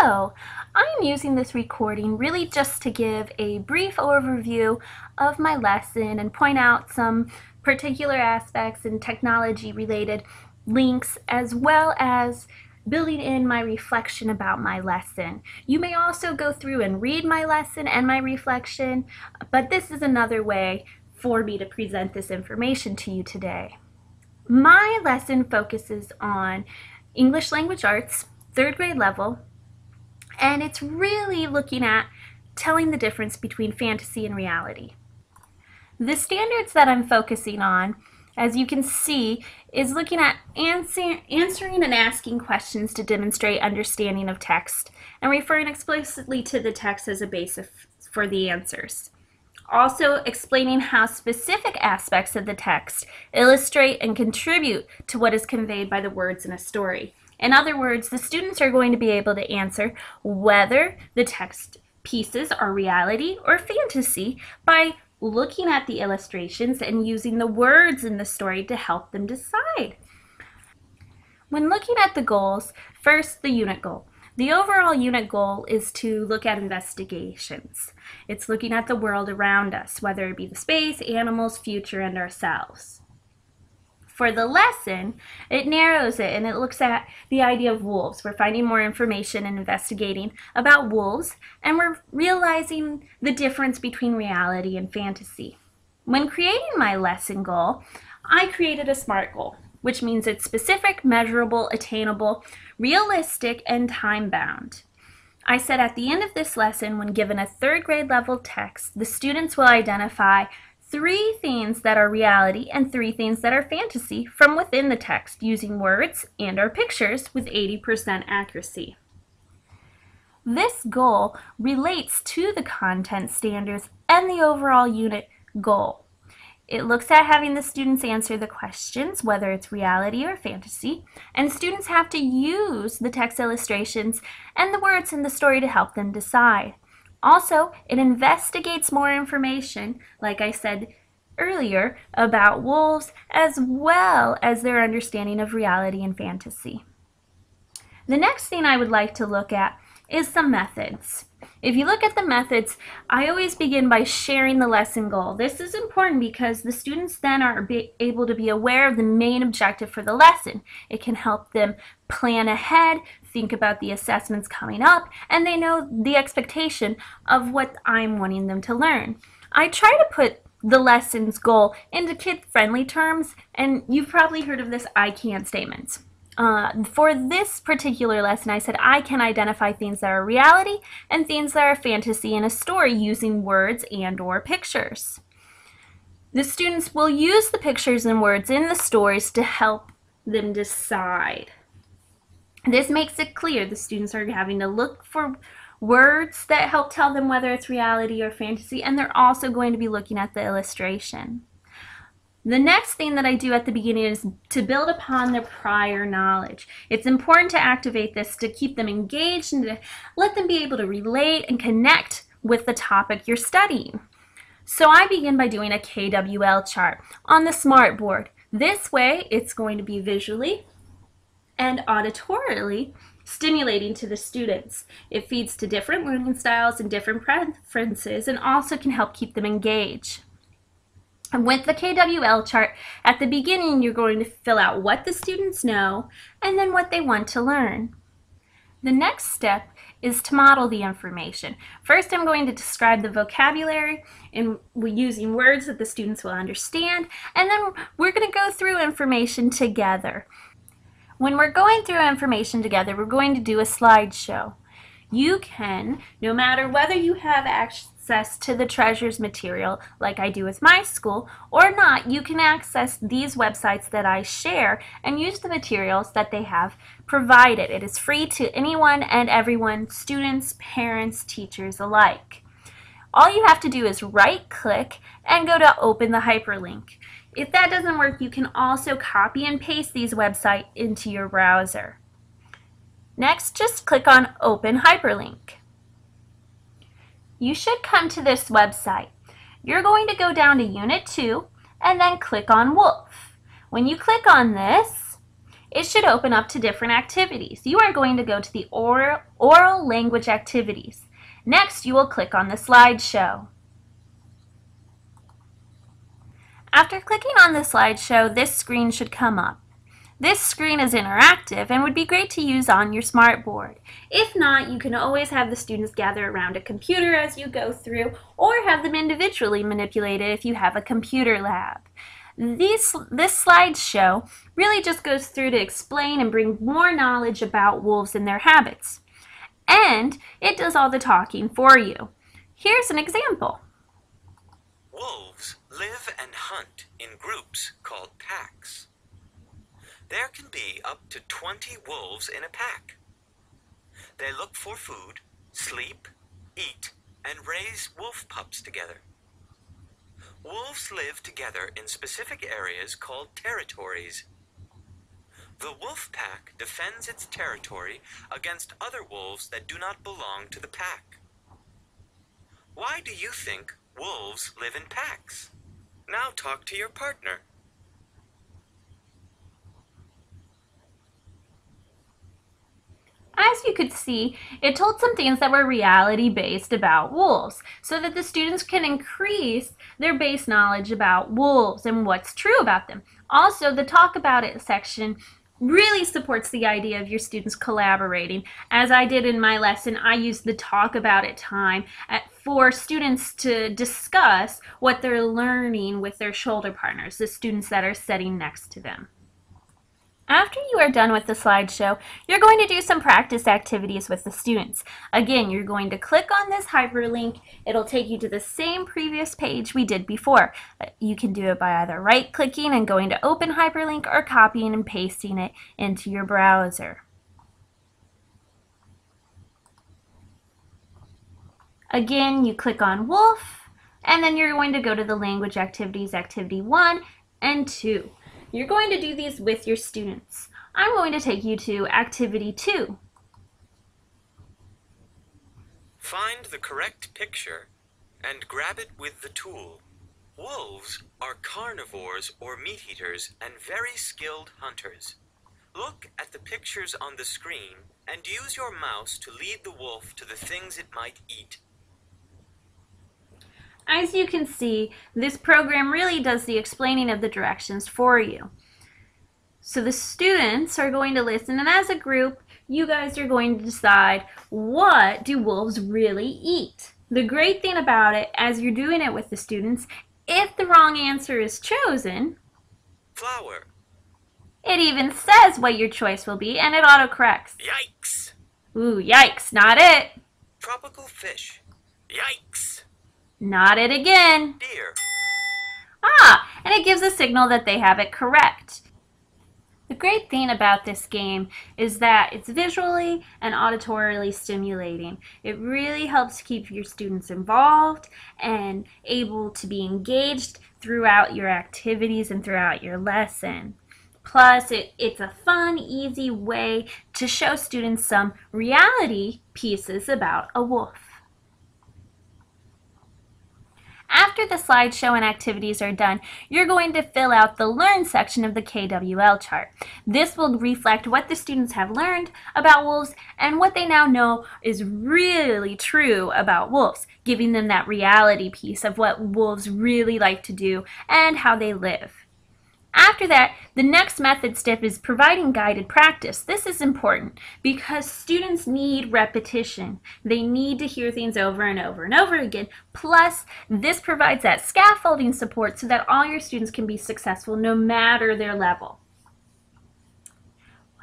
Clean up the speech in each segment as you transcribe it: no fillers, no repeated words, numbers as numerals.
Hello! I'm using this recording really just to give a brief overview of my lesson and point out some particular aspects and technology related links, as well as building in my reflection about my lesson. You may also go through and read my lesson and my reflection, but this is another way for me to present this information to you today. My lesson focuses on English language arts, 3rd grade level, and it's really looking at telling the difference between fantasy and reality. The standards that I'm focusing on, as you can see, is looking at answering and asking questions to demonstrate understanding of text and referring explicitly to the text as a basis for the answers. Also explaining how specific aspects of the text illustrate and contribute to what is conveyed by the words in a story. In other words, the students are going to be able to answer whether the text pieces are reality or fantasy by looking at the illustrations and using the words in the story to help them decide. When looking at the goals, first the unit goal. The overall unit goal is to look at investigations. It's looking at the world around us, whether it be the space, animals, future, and ourselves. For the lesson, it narrows it and it looks at the idea of wolves. We're finding more information and investigating about wolves, and we're realizing the difference between reality and fantasy. When creating my lesson goal, I created a SMART goal, which means it's specific, measurable, attainable, realistic, and time-bound. I said at the end of this lesson, when given a 3rd grade level text, the students will identify 3 things that are reality and 3 things that are fantasy from within the text using words and/or pictures with 80% accuracy. This goal relates to the content standards and the overall unit goal. It looks at having the students answer the questions, whether it's reality or fantasy, and students have to use the text illustrations and the words in the story to help them decide. Also, it investigates more information, like I said earlier, about wolves, as well as their understanding of reality and fantasy. The next thing I would like to look at is some methods. If you look at the methods, I always begin by sharing the lesson goal. This is important because the students then are able to be aware of the main objective for the lesson. It can help them plan ahead, think about the assessments coming up, and they know the expectation of what I'm wanting them to learn. I try to put the lesson's goal into kid-friendly terms, and you've probably heard of this I can't statements. For this particular lesson, I said I can identify things that are reality and things that are fantasy in a story using words and/or pictures. The students will use the pictures and words in the stories to help them decide. This makes it clear the students are having to look for words that help tell them whether it's reality or fantasy, and they're also going to be looking at the illustration. The next thing that I do at the beginning is to build upon their prior knowledge. It's important to activate this to keep them engaged and to let them be able to relate and connect with the topic you're studying. So I begin by doing a KWL chart on the SMART board. This way, it's going to be visually and auditorily stimulating to the students. It feeds to different learning styles and different preferences, and also can help keep them engaged. And with the KWL chart, at the beginning, you're going to fill out what the students know and then what they want to learn. The next step is to model the information. First, I'm going to describe the vocabulary and using words that the students will understand, and then we're going to go through information together. When we're going through information together, we're going to do a slideshow. You can, no matter whether you have access to the Treasures material like I do with my school or not, you can access these websites that I share and use the materials that they have provided. It is free to anyone and everyone, students, parents, teachers alike. All you have to do is right-click and go to open the hyperlink. If that doesn't work, you can also copy and paste these websites into your browser. Next, just click on Open Hyperlink. You should come to this website. You're going to go down to Unit 2 and then click on Wolf. When you click on this, it should open up to different activities. You are going to go to the oral language activities. Next, you will click on the slideshow. After clicking on the slideshow, this screen should come up. This screen is interactive and would be great to use on your smartboard. If not, you can always have the students gather around a computer as you go through, or have them individually manipulated if you have a computer lab. This slideshow really just goes through to explain and bring more knowledge about wolves and their habits. And it does all the talking for you. Here's an example. Wolves live and hunt in groups called packs. There can be up to 20 wolves in a pack. They look for food, sleep, eat, and raise wolf pups together. Wolves live together in specific areas called territories. The wolf pack defends its territory against other wolves that do not belong to the pack. Why do you think wolves live in packs? Now talk to your partner. As you could see, it told some things that were reality-based about wolves, so that the students can increase their base knowledge about wolves and what's true about them. Also, the Talk About It section really supports the idea of your students collaborating. As I did in my lesson, I used the Talk About It time for students to discuss what they're learning with their shoulder partners, the students that are sitting next to them. After you are done with the slideshow, you're going to do some practice activities with the students. Again, you're going to click on this hyperlink. It'll take you to the same previous page we did before. You can do it by either right-clicking and going to open hyperlink or copying and pasting it into your browser. Again, you click on Wolf, and then you're going to go to the language activities, activity 1 and 2. You're going to do these with your students. I'm going to take you to activity 2. Find the correct picture and grab it with the tool. Wolves are carnivores or meat eaters and very skilled hunters. Look at the pictures on the screen and use your mouse to lead the wolf to the things it might eat. As you can see, this program really does the explaining of the directions for you. So the students are going to listen, and as a group, you guys are going to decide, what do wolves really eat? The great thing about it, as you're doing it with the students, if the wrong answer is chosen, flower. It even says what your choice will be, and it autocorrects. Yikes! Ooh, yikes, not it. Tropical fish. Yikes! Not it again. Deer. Ah, and it gives a signal that they have it correct. The great thing about this game is that it's visually and auditorily stimulating. It really helps keep your students involved and able to be engaged throughout your activities and throughout your lesson. Plus, it's a fun, easy way to show students some reality pieces about a wolf. After the slideshow and activities are done, you're going to fill out the Learn section of the KWL chart. This will reflect what the students have learned about wolves and what they now know is really true about wolves, giving them that reality piece of what wolves really like to do and how they live. After that, the next method step is providing guided practice. This is important because students need repetition. They need to hear things over and over and over again. Plus, this provides that scaffolding support so that all your students can be successful no matter their level.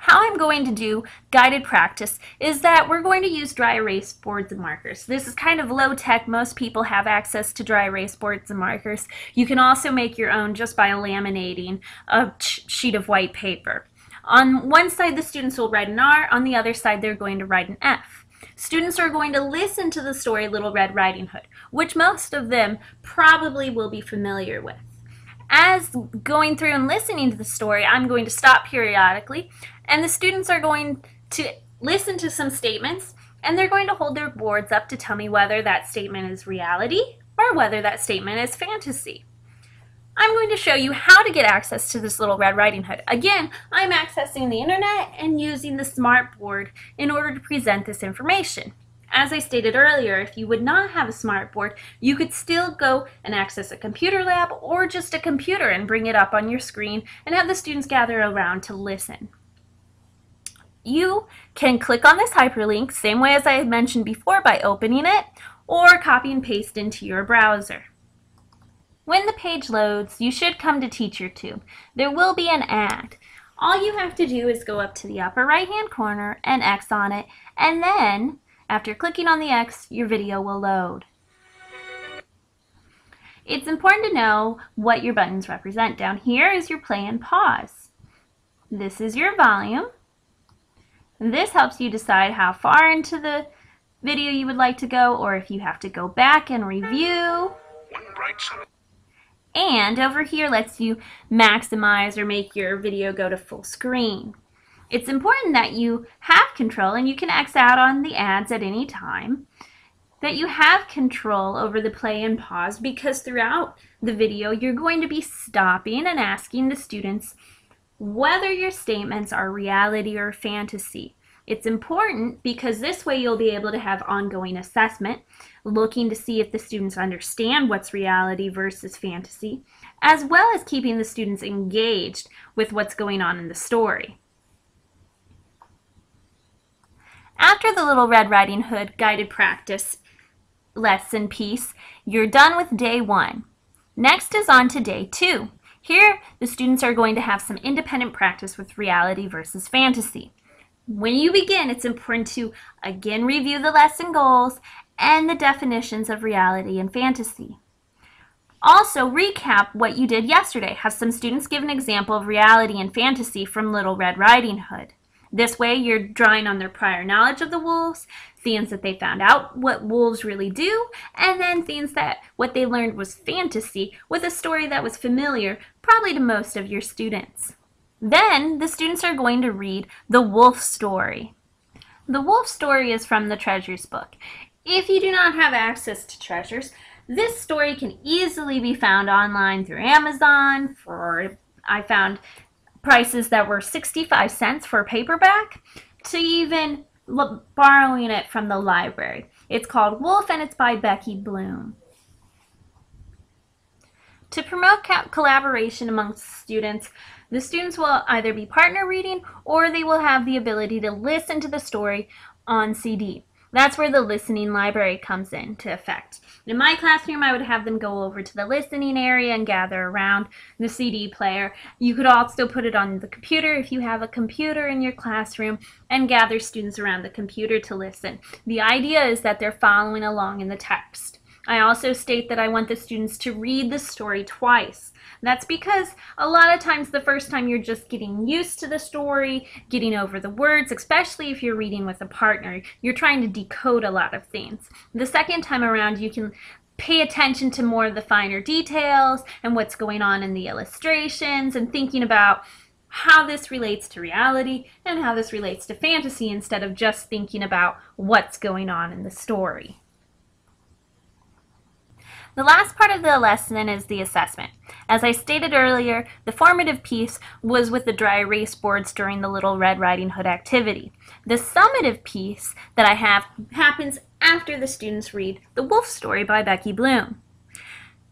How I'm going to do guided practice is that we're going to use dry erase boards and markers. This is kind of low tech. Most people have access to dry erase boards and markers. You can also make your own just by laminating a sheet of white paper. On one side, the students will write an R. On the other side, they're going to write an F. Students are going to listen to the story Little Red Riding Hood, which most of them probably will be familiar with. As going through and listening to the story, I'm going to stop periodically, and the students are going to listen to some statements, and they're going to hold their boards up to tell me whether that statement is reality or whether that statement is fantasy. I'm going to show you how to get access to this Little Red Riding Hood. Again, I'm accessing the internet and using the smart board in order to present this information. As I stated earlier, if you would not have a smart board, you could still go and access a computer lab or just a computer and bring it up on your screen and have the students gather around to listen. You can click on this hyperlink, same way as I had mentioned before, by opening it or copy and paste into your browser. When the page loads, you should come to TeacherTube. There will be an ad. All you have to do is go up to the upper right-hand corner and X on it, and then, after clicking on the X, your video will load. It's important to know what your buttons represent. Down here is your play and pause. This is your volume. This helps you decide how far into the video you would like to go, or if you have to go back and review. And over here lets you maximize or make your video go to full screen. It's important that you have control, and you can X out on the ads at any time, that you have control over the play and pause, because throughout the video you're going to be stopping and asking the students whether your statements are reality or fantasy. It's important because this way you'll be able to have ongoing assessment, looking to see if the students understand what's reality versus fantasy, as well as keeping the students engaged with what's going on in the story. After the Little Red Riding Hood guided practice lesson piece, you're done with day 1. Next is on to day 2. Here, the students are going to have some independent practice with reality versus fantasy. When you begin, it's important to again review the lesson goals and the definitions of reality and fantasy. Also, recap what you did yesterday. Have some students give an example of reality and fantasy from Little Red Riding Hood. This way, you're drawing on their prior knowledge of the wolves, things that they found out what wolves really do, and then things that what they learned was fantasy with a story that was familiar, probably to most of your students. Then, the students are going to read the wolf story. The wolf story is from the Treasures book. If you do not have access to Treasures, this story can easily be found online through Amazon I found prices that were 65 cents for a paperback, to even borrowing it from the library. It's called Wolf and it's by Becky Bloom. To promote collaboration amongst students, the students will either be partner reading or they will have the ability to listen to the story on CD. That's where the listening library comes into effect. In my classroom, I would have them go over to the listening area and gather around the CD player. You could also put it on the computer if you have a computer in your classroom and gather students around the computer to listen. The idea is that they're following along in the text. I also state that I want the students to read the story twice. That's because a lot of times the first time you're just getting used to the story, getting over the words, especially if you're reading with a partner. You're trying to decode a lot of things. The second time around you can pay attention to more of the finer details and what's going on in the illustrations and thinking about how this relates to reality and how this relates to fantasy instead of just thinking about what's going on in the story. The last part of the lesson is the assessment. As I stated earlier, the formative piece was with the dry erase boards during the Little Red Riding Hood activity. The summative piece that I have happens after the students read The Wolf Story by Becky Bloom.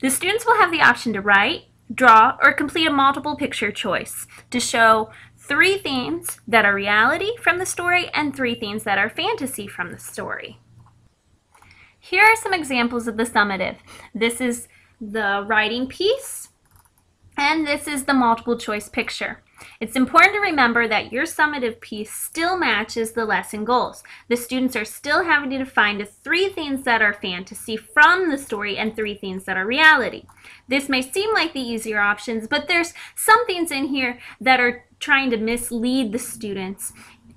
The students will have the option to write, draw, or complete a multiple picture choice to show 3 themes that are reality from the story and 3 themes that are fantasy from the story. Here are some examples of the summative. This is the writing piece, and this is the multiple choice picture. It's important to remember that your summative piece still matches the lesson goals. The students are still having to find 3 things that are fantasy from the story and 3 things that are reality. This may seem like the easier options, but there's some things in here that are trying to mislead the students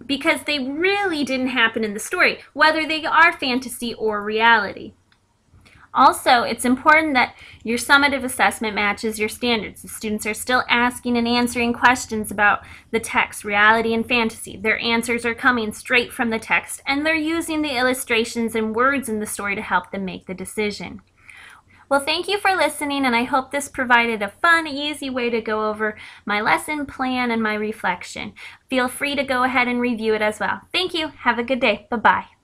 because they really didn't happen in the story, whether they are fantasy or reality. Also, it's important that your summative assessment matches your standards. The students are still asking and answering questions about the text, reality and fantasy. Their answers are coming straight from the text, and they're using the illustrations and words in the story to help them make the decision. Well, thank you for listening, and I hope this provided a fun, easy way to go over my lesson plan and my reflection. Feel free to go ahead and review it as well. Thank you. Have a good day. Bye-bye.